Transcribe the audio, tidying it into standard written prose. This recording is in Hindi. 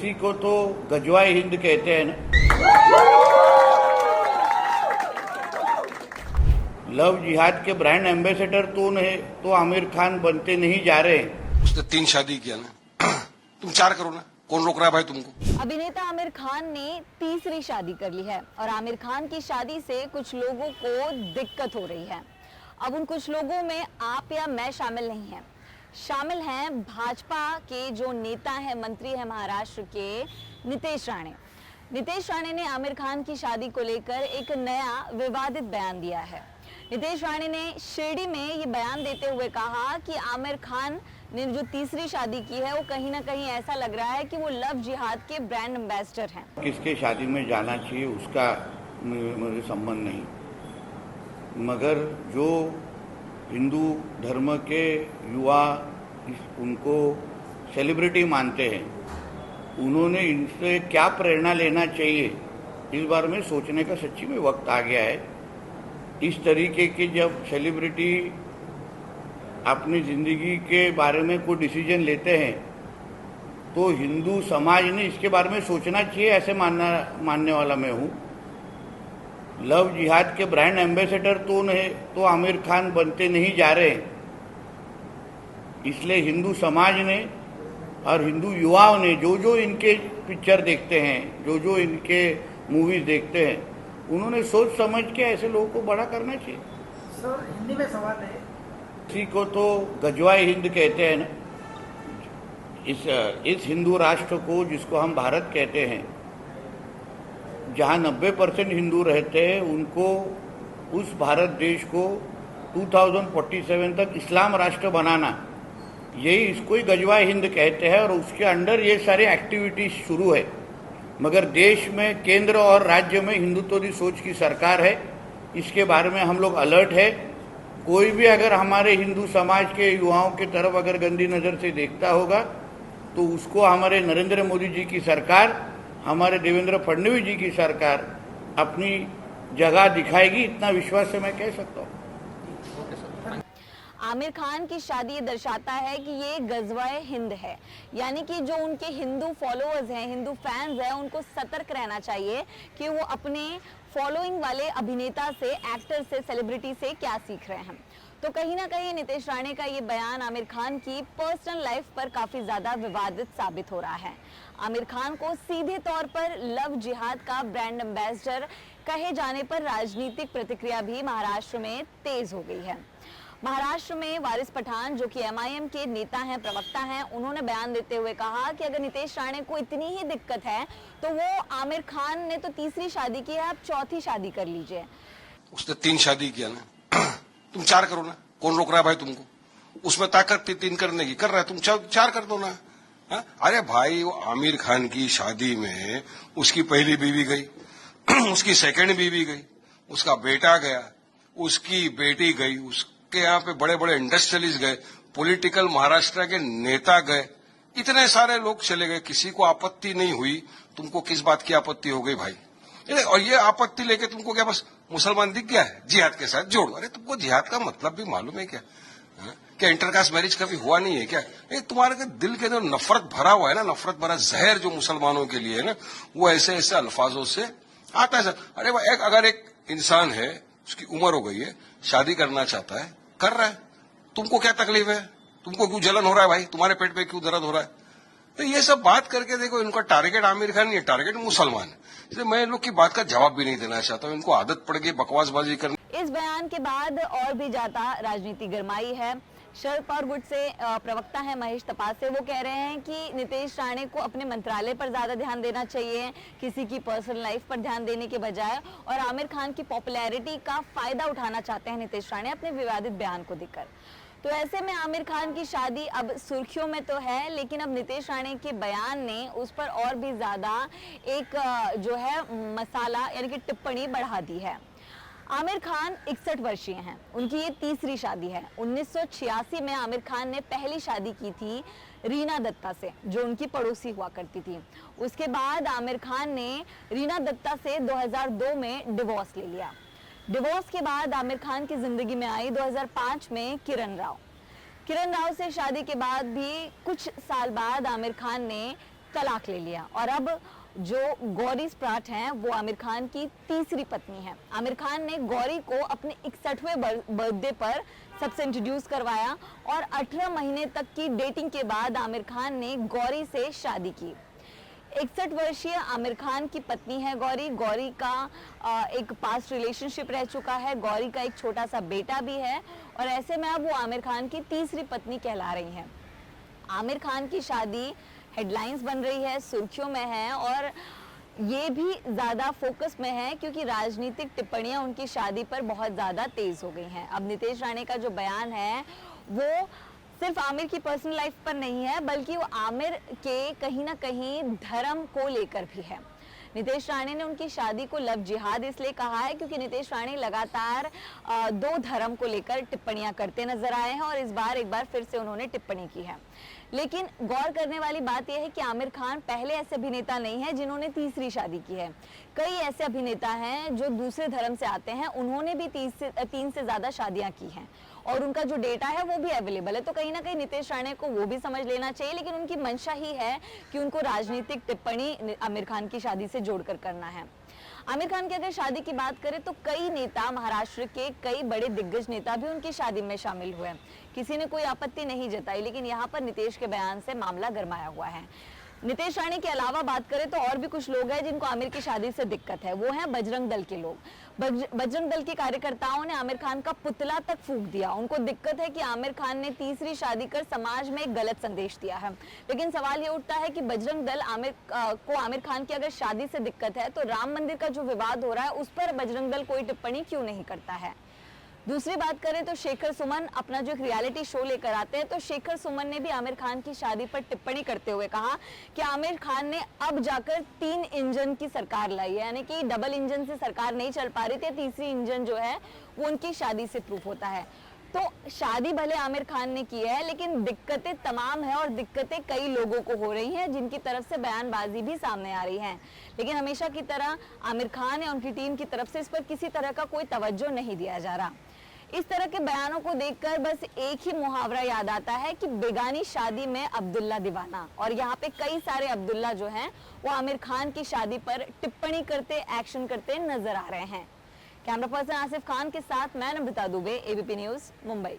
इसी को तो गजवाए हिंद कहते हैं ना। लव जिहाद के ब्रांड एम्बेसडर तो आमिर खान बनते नहीं जा रहे हैं। उसने 3 शादी किया ना, तुम 4 करो ना, कौन रोक रहा है भाई तुमको? अभिनेता आमिर खान ने तीसरी शादी कर ली है और आमिर खान की शादी से कुछ लोगों को दिक्कत हो रही है। अब उन कुछ लोगों में आप या मैं शामिल नहीं है। शामिल हैं भाजपा के जो नेता हैं, मंत्री हैं महाराष्ट्र के नीतीश राणे। नीतीश राणे ने आमिर खान की शादी को लेकर एक नया विवादित बयान दिया है। नीतीश राणे ने शिरडी में ये बयान देते हुए कहा कि आमिर खान ने जो तीसरी शादी की है वो कहीं ना कहीं ऐसा लग रहा है कि वो लव जिहाद के ब्रांड एम्बेसडर हैं। किसके शादी में जाना चाहिए उसका मुझे संबंध नहीं, मगर जो हिंदू धर्म के युवा उनको सेलिब्रिटी मानते हैं, उन्होंने इनसे क्या प्रेरणा लेना चाहिए इस बारे में सोचने का सच्ची में वक्त आ गया है। इस तरीके के जब सेलिब्रिटी अपनी जिंदगी के बारे में कोई डिसीजन लेते हैं तो हिंदू समाज ने इसके बारे में सोचना चाहिए, ऐसे मानने वाला मैं हूँ। लव जिहाद के ब्रांड एम्बेसडर तो आमिर खान बनते नहीं जा रहे हैं। इसलिए हिंदू समाज ने और हिंदू युवाओं ने जो इनके पिक्चर देखते हैं, जो इनके मूवीज देखते हैं, उन्होंने सोच समझ के ऐसे लोगों को बड़ा करना चाहिए। सर, हिंदी में सवाल है। इसी को तो गजवाए हिंद कहते हैं ना। इस हिंदू राष्ट्र को, जिसको हम भारत कहते हैं, जहाँ 90% हिंदू रहते हैं, उनको, उस भारत देश को 2047 तक इस्लाम राष्ट्र बनाना, यही इसको ही गजवाए हिंद कहते हैं। और उसके अंडर ये सारी एक्टिविटीज शुरू है। मगर देश में केंद्र और राज्य में हिंदुत्ववादी सोच की सरकार है, इसके बारे में हम लोग अलर्ट है। कोई भी अगर हमारे हिंदू समाज के युवाओं की तरफ अगर गंदी नज़र से देखता होगा तो उसको हमारे नरेंद्र मोदी जी की सरकार, हमारे देवेंद्र फडणवीस जी की सरकार अपनी जगह दिखाएगी, इतना विश्वास से मैं कह सकता हूँ। आमिर खान की शादी ये दर्शाता है कि ये गजवाए हिंद है, यानी कि जो उनके हिंदू फॉलोअर्स हैं, हिंदू फैंस हैं, उनको सतर्क रहना चाहिए कि वो अपने फॉलोइंग वाले अभिनेता से, एक्टर से, सेलिब्रिटी से क्या सीख रहे हैं। तो कहीं ना कहीं नीतीश राणे का ये बयान आमिर खान की पर्सनल लाइफ पर काफी ज्यादा विवादित साबित हो रहा है। आमिर खान को सीधे तौर पर लव जिहाद का ब्रांड एम्बेसडर कहे जाने पर राजनीतिक प्रतिक्रिया भी महाराष्ट्र में तेज हो गई है। महाराष्ट्र में वारिस पठान, जो कि MIM के नेता हैं, प्रवक्ता हैं, उन्होंने बयान देते हुए कहा कि अगर नीतीश राणे को इतनी ही दिक्कत है तो वो, आमिर खान ने तो तीसरी शादी की है, आप चौथी शादी कर लीजिए। उसने 3 शादी किया ना, तुम 4 करो ना, कौन रोक रहा है भाई तुमको? उसमें ताकत थी 3 करने की, कर रहा है, तुम 4 कर दो ना। हा? अरे भाई, वो आमिर खान की शादी में उसकी पहली बीवी गई, उसकी सेकंड बीवी गई, उसका बेटा गया, उसकी बेटी गई, उसके यहाँ पे बड़े बड़े इंडस्ट्रियलिस्ट गए, पॉलिटिकल महाराष्ट्र के नेता गए, इतने सारे लोग चले गए, किसी को आपत्ति नहीं हुई। तुमको किस बात की आपत्ति हो गई भाई? और ये आपत्ति लेके तुमको क्या बस मुसलमान दिख गया है, जिहाद के साथ जोड़? अरे तुमको जिहाद का मतलब भी मालूम है क्या? क्या इंटरकास्ट मैरिज कभी हुआ नहीं है क्या? तुम्हारे दिल के अंदर नफरत भरा हुआ है ना, नफरत भरा जहर जो मुसलमानों के लिए है ना, वो ऐसे ऐसे अल्फाजों से आता है सर। अरे अगर एक इंसान है, उसकी उम्र हो गई है, शादी करना चाहता है, कर रहा है, तुमको क्या तकलीफ है? तुमको क्यों जलन हो रहा है भाई? तुम्हारे पेट पे क्यों दर्द हो रहा है? तो ये सब बात करके देखो, इनका टारगेट आमिर खान नहीं है, टारगेट मुसलमान है। इसलिए मैं इन लोग की बात का जवाब भी नहीं देना चाहता हूँ। इनको आदत पड़ गई बकवासबाजी करने। इस बयान के बाद और भी ज्यादा राजनीति गरमाई है। शरद पवार गुट से प्रवक्ता है महेश तपासे, वो कह रहे हैं कि नीतीश राणे को अपने मंत्रालय पर ज्यादा ध्यान देना चाहिए, किसी की पर्सनल लाइफ पर ध्यान देने के बजाय, और आमिर खान की पॉपुलैरिटी का फायदा उठाना चाहते हैं नीतीश राणे अपने विवादित बयान को देकर। तो ऐसे में आमिर खान की शादी अब सुर्खियों में तो है, लेकिन अब नीतीश राणे के बयान ने उस पर और भी ज्यादा एक जो है मसाला, यानी कि टिप्पणी बढ़ा दी है। आमिर खान 61 वर्षीय हैं, उनकी ये तीसरी शादी है। 1986 में आमिर खान ने पहली शादी की थी रीना दत्ता से, जो उनकी पड़ोसी हुआ करती थी। उसके बाद आमिर खान ने रीना दत्ता से 2002 में डिवोर्स ले लिया। डिवोर्स के बाद आमिर खान की जिंदगी में आई 2005 में किरण राव। किरण राव से शादी के बाद भी कुछ साल बाद आमिर खान ने तलाक ले लिया और अब जो गौरी स्प्राट हैं वो आमिर खान की तीसरी पत्नी है। आमिर खान ने गौरी को अपने 61वें बर्थडे पर सबसे इंट्रोड्यूस करवाया और 18 महीने तक की डेटिंग के बाद आमिर खान ने गौरी से शादी की। 61 वर्षीय आमिर खान की पत्नी है गौरी। गौरी का एक पास्ट रिलेशनशिप रह चुका है, गौरी का एक छोटा सा बेटा भी है और ऐसे में अब वो आमिर खान की तीसरी पत्नी कहला रही हैं। आमिर खान की शादी हेडलाइंस बन रही है, सुर्खियों में है और ये भी ज़्यादा फोकस में है क्योंकि राजनीतिक टिप्पणियां उनकी शादी पर बहुत ज़्यादा तेज़ हो गई हैं। अब नितेश राणे का जो बयान है वो सिर्फ आमिर की पर्सनल लाइफ पर नहीं है बल्कि वो आमिर के कहीं ना कहीं धर्म को लेकर भी है। नितेश राणे ने उनकी शादी को लव जिहाद इसलिए कहा है क्योंकि नितेश राणे लगातार दो धर्म को लेकर टिप्पणियां करते नजर आए हैं और इस बार एक बार फिर से उन्होंने टिप्पणी की है। लेकिन गौर करने वाली बात यह है कि आमिर खान पहले ऐसे अभिनेता नहीं है जिन्होंने तीसरी शादी की है। कई ऐसे अभिनेता हैं जो दूसरे धर्म से आते हैं, उन्होंने भी 3 से ज्यादा शादियां की हैं और उनका जो डेटा है वो भी अवेलेबल है। तो कहीं ना कहीं नितेश राणे को वो भी समझ लेना चाहिए, लेकिन उनकी मंशा ही है कि उनको राजनीतिक टिप्पणी आमिर खान की शादी से जोड़कर करना है। आमिर खान की अगर शादी की बात करें तो कई नेता, महाराष्ट्र के कई बड़े दिग्गज नेता भी उनकी शादी में शामिल हुए। किसी ने कोई आपत्ति नहीं जताई, लेकिन यहाँ पर नितेश के बयान से मामला गरमाया हुआ है। नितेश राणे के अलावा बात करें तो और भी कुछ लोग हैं जिनको आमिर की शादी से दिक्कत है। वो हैं बजरंग दल के लोग। बजरंग दल के कार्यकर्ताओं ने आमिर खान का पुतला तक फूंक दिया। उनको दिक्कत है कि आमिर खान ने तीसरी शादी कर समाज में एक गलत संदेश दिया है। लेकिन सवाल ये उठता है कि बजरंग दल आमिर खान की अगर शादी से दिक्कत है तो राम मंदिर का जो विवाद हो रहा है उस पर बजरंग दल कोई टिप्पणी क्यों नहीं करता है। दूसरी बात करें तो शेखर सुमन अपना जो एक रियलिटी शो लेकर आते हैं, तो शेखर सुमन ने भी आमिर खान की शादी पर टिप्पणी करते हुए कहा कि आमिर खान ने अब जाकर 3 इंजन की सरकार लाई है, यानी कि डबल इंजन से सरकार नहीं चल पा रही थी, तीसरी इंजन जो है वो उनकी शादी से प्रूफ होता है। तो शादी भले आमिर खान ने की है लेकिन दिक्कतें तमाम है और दिक्कतें कई लोगों को हो रही हैं जिनकी तरफ से बयानबाजी भी सामने आ रही है। लेकिन हमेशा की तरह आमिर खान या उनकी टीम की तरफ से इस पर किसी तरह का कोई तवज्जो नहीं दिया जा रहा। इस तरह के बयानों को देखकर बस एक ही मुहावरा याद आता है कि बेगानी शादी में अब्दुल्ला दीवाना, और यहाँ पे कई सारे अब्दुल्ला जो हैं वो आमिर खान की शादी पर टिप्पणी करते, एक्शन करते नजर आ रहे हैं। कैमरा पर्सन आसिफ खान के साथ मैं नम्रता दुबे, एबीपी न्यूज़, मुंबई।